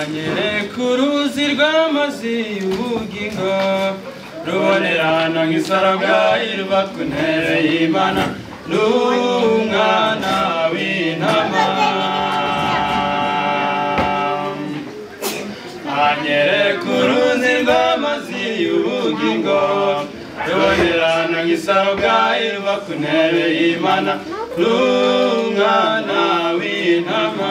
anyereka uruzi rw'amazi y'ubugingo rubonerana nk'isarabwayi ruba ku ntebe y'Imana n'umwana w'intama anyereka uruzi rw'amazi y'ubugingo rubonerana nk'isarabwayi ruba ku ntebe y'Imana n'umwana w'intama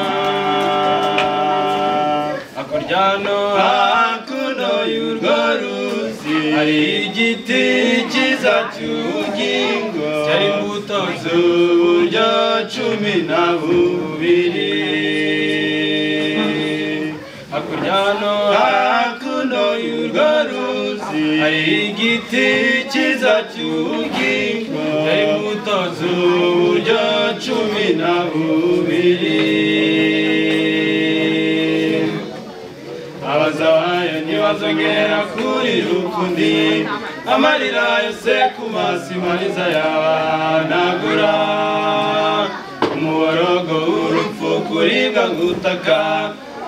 hakuno y'urwo ruzi hari igiti cyiza cy'ubugingo cyari imbuto z'uburyo 12 hakuno y'urwo ruzi hari igiti cyiza cy'ubugingo cyari imbuto z'uburyo 12 abazabayo ntibazongera kurira ukundi amarira yose ku maso imariza yabanagura umuborogo w'urupfu kuribwa gutaka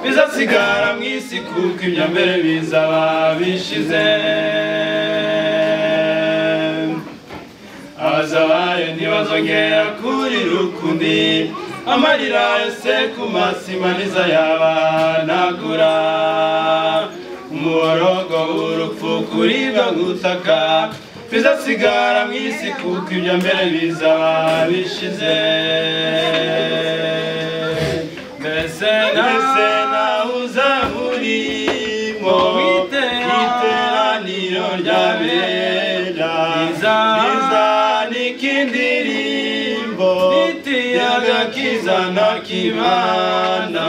bizasigara mu isi kuko ibya mbere bizaba bishize abazabayo ntibazongera kurira ukundi amarira yose ku maso imariza yabanagura umuborogo w'urupfu kuribwa gutaka bizasigara mu isi kuko ibya mbere bizaba bishize mbese nawe uzaba urimo iteraniro ry'abera rizanika indirimbo agakiza n'akimana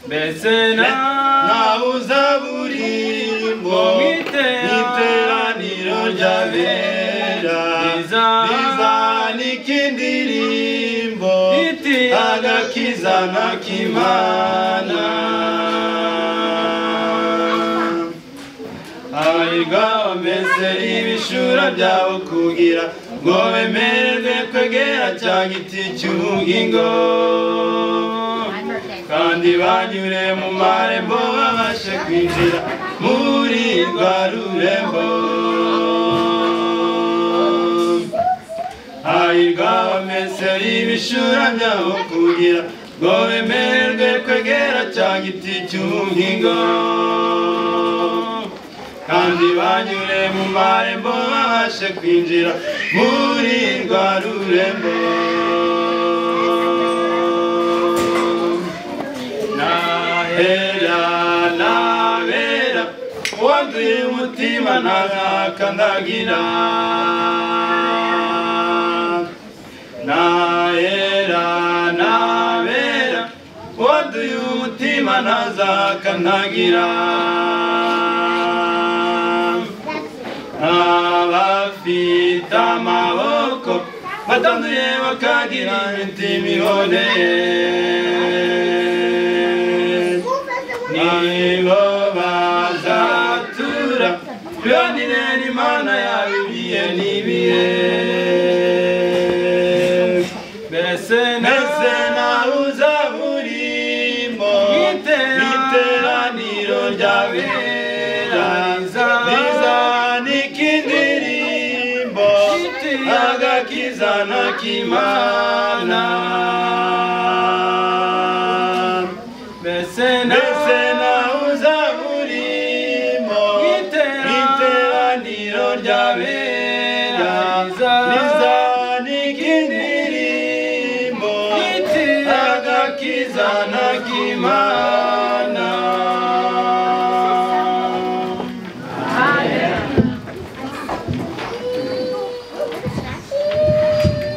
mbese nawe uzaba urimo iteraniro ry'abera rizanika indirimbo agakiza n'akimana hahirwa abameze ibishura byabo kugira ngo bemererwe kwegera cya giti cy'ubugingo kandi banyure mu marembo babashe kwinjira muri rwa rurembo hahirwa abameze ibishura byabo kugira ngo bemererwe kwegera cya giti cy'ubugingo kandi banyure mu marembo babashe kwinjira muri rwa rurembo nabera uwanduye umutima ntazakandagira nabera uwanduye umutima ntazakandagira abafite amaboko batanduye bakagira imitima iboneye nibo bazatura bibanire n'Imana yabo ibihe n'ibihe mbese nawe uzaba urimo iteraniro ry'abera rizanika indirimbo agakiza n'akimana mbese nawe uzaba urimo iteraniro ry'abera rizanika indirimbo agakiza n'akimana